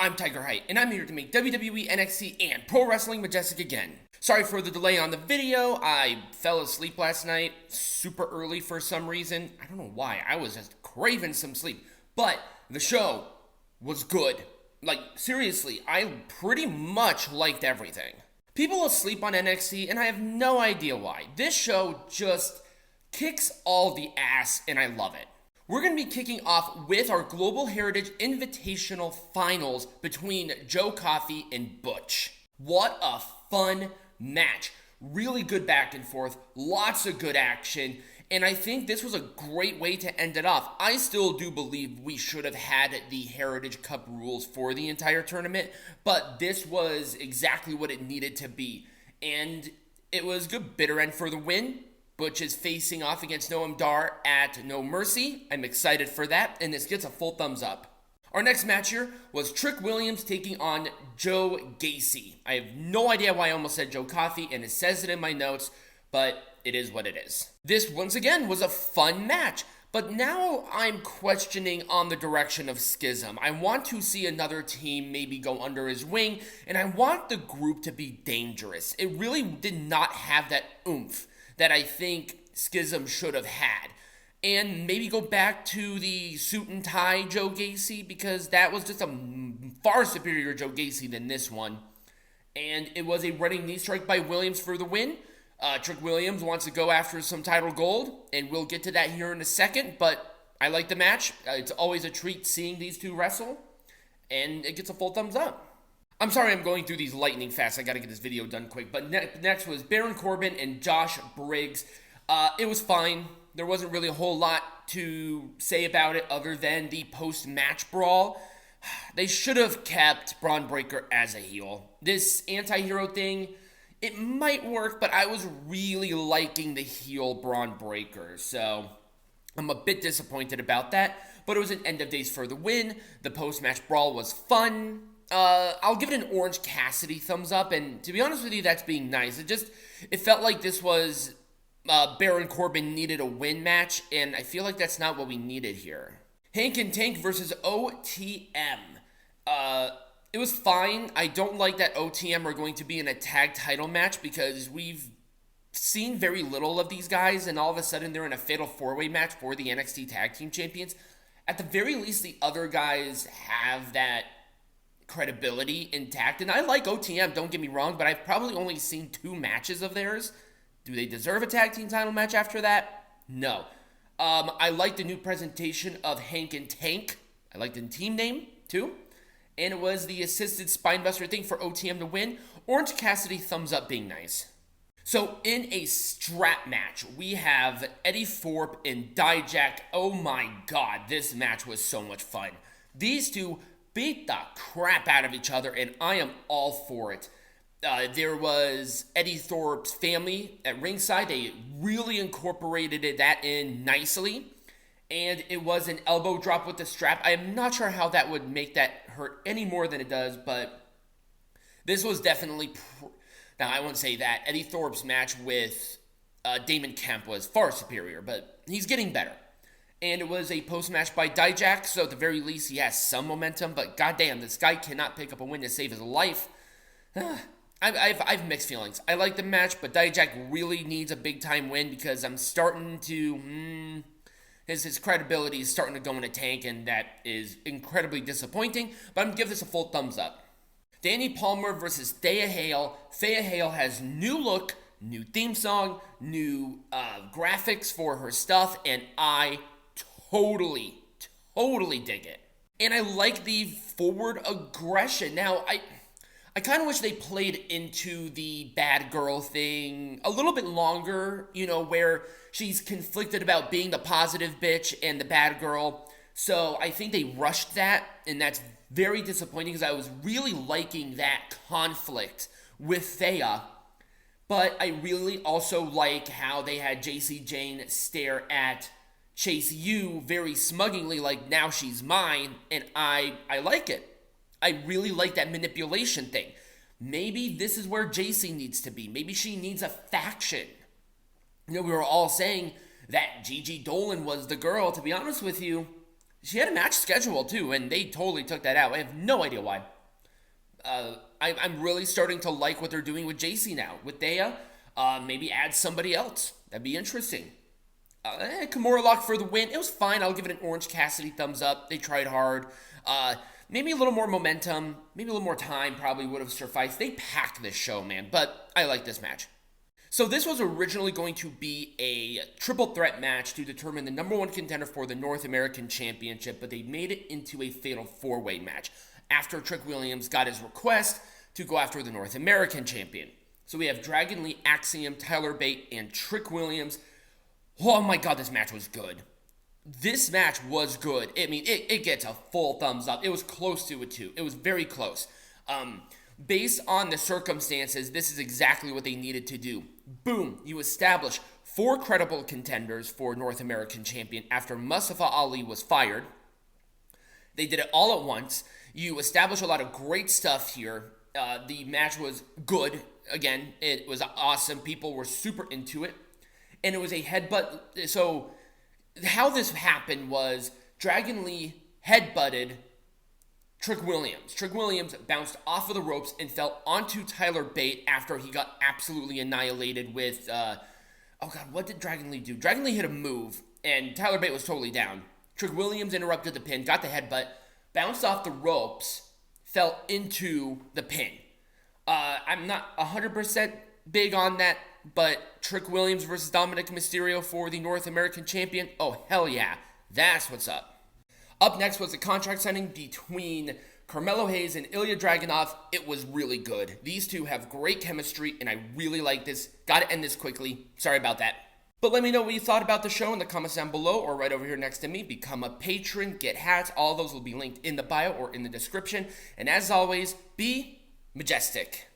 I'm Tiger Height, and I'm here to make WWE NXT and Pro Wrestling Majestic again. Sorry for the delay on the video. I fell asleep last night super early for some reason. I don't know why. I was just craving some sleep. But the show was good. Like, seriously, I pretty much liked everything. People asleep on NXT, and I have no idea why. This show just kicks all the ass, and I love it. We're going to be kicking off with our Global Heritage Invitational Finals between Joe Coffey and Butch. What a fun match. Really good back and forth, lots of good action, and I think this was a great way to end it off. I still do believe we should have had the Heritage Cup rules for the entire tournament, but this was exactly what it needed to be, and it was good. Bitter End for the win. Butch is facing off against Noam Dar at No Mercy. I'm excited for that, and this gets a full thumbs up. Our next match here was Trick Williams taking on Joe Gacy. I have no idea why I almost said Joe Coffey, and it says it in my notes, but it is what it is. This, once again, was a fun match, but now I'm questioning on the direction of Schism. I want to see another team maybe go under his wing, and I want the group to be dangerous. It really did not have that oomph that I think Schism should have had. And maybe go back to the suit and tie Joe Gacy, because that was just a far superior Joe Gacy than this one. And it was a running knee strike by Williams for the win. Trick Williams wants to go after some title gold, and we'll get to that here in a second, but I like the match. It's always a treat seeing these two wrestle, and it gets a full thumbs up. I'm sorry I'm going through these lightning fast. I gotta get this video done quick. But next was Baron Corbin and Josh Briggs. It was fine. There wasn't really a whole lot to say about it other than the post-match brawl. They should have kept Braun Breaker as a heel. This anti-hero thing, it might work, but I was really liking the heel Braun Breaker. So I'm a bit disappointed about that. But it was an end of days for the win. The post-match brawl was fun. I'll give it an Orange Cassidy thumbs up, and to be honest with you, that's being nice. It felt like this was Baron Corbin needed a win match, and I feel like that's not what we needed here. Hank and Tank versus OTM. It was fine. I don't like that OTM are going to be in a tag title match because we've seen very little of these guys, and all of a sudden they're in a fatal four-way match for the NXT Tag Team Champions. At the very least, the other guys have that credibility intact, and I like OTM, don't get me wrong, but I've probably only seen 2 matches of theirs. Do they deserve a tag team title match after that? No. I like the new presentation of Hank and Tank. I like the team name too, and it was the assisted spinebuster thing for OTM to win. Orange Cassidy thumbs up being nice. So in a strap match, we have Eddy Thorpe and Dijak. Oh my god, this match was so much fun. These two beat the crap out of each other, and I am all for it. There was Eddy Thorpe's family at ringside. They really incorporated that in nicely, and it was an elbow drop with the strap. I am not sure how that would make that hurt any more than it does, but this was definitely... Now, I won't say that. Eddy Thorpe's match with Damon Kemp was far superior, but he's getting better. And it was a post-match by Dijak, so at the very least he has some momentum, but goddamn, this guy cannot pick up a win to save his life. I've mixed feelings. I like the match, but Dijak really needs a big-time win because I'm starting to... His credibility is starting to go in a tank, and that is incredibly disappointing, but I'm going to give this a full thumbs up. Dani Palmer versus Thea Hale. Thea Hale has new look, new theme song, new graphics for her stuff, and I totally dig it. And I like the forward aggression. Now, I kind of wish they played into the bad girl thing a little bit longer, where she's conflicted about being the positive bitch and the bad girl. So I think they rushed that, and that's very disappointing because I was really liking that conflict with Thea. But I really also like how they had JC Jane stare at Chase U very smuggingly, like, now she's mine, and I like it. I really like that manipulation thing. Maybe this is where JC needs to be. Maybe she needs a faction. We were all saying that Gigi Dolan was the girl. To be honest with you, She had a match scheduled too, and they totally took that out. I have no idea why. I'm really starting to like what they're doing with Gacy now. With Thea, maybe add somebody else. That'd be interesting. Kimura Lock for the win. It was fine. I'll give it an Orange Cassidy thumbs up. They tried hard. Maybe a little more momentum, maybe a little more time probably would have sufficed. They packed this show, man, but I like this match. So this was originally going to be a triple threat match to determine the number one contender for the North American Championship, but they made it into a fatal four-way match after Trick Williams got his request to go after the North American Champion. So we have Dragon Lee, Axiom, Tyler Bate, and Trick Williams. Oh my god, this match was good. This match was good. I mean, it gets a full thumbs up. It was close to a 2. It was very close. Based on the circumstances, this is exactly what they needed to do. Boom, you establish 4 credible contenders for North American Champion after Mustafa Ali was fired. They did it all at once. You establish a lot of great stuff here. The match was good. Again, it was awesome. People were super into it. And it was a headbutt. So how this happened was Dragon Lee headbutted Trick Williams. Trick Williams bounced off of the ropes and fell onto Tyler Bate after he got absolutely annihilated with, oh god, what did Dragon Lee do? Dragon Lee hit a move, and Tyler Bate was totally down. Trick Williams interrupted the pin, got the headbutt, bounced off the ropes, fell into the pin. I'm not 100% big on that, but Trick Williams versus Dominic Mysterio for the North American Champion, oh hell yeah, that's what's up. Up next was the contract signing between Carmelo Hayes and Ilja Dragunov. It was really good. These two have great chemistry, and I really like this. Gotta end this quickly. Sorry about that. But let me know what you thought about the show in the comments down below or right over here next to me. Become a patron, get hats. All those will be linked in the bio or in the description. And as always, be majestic.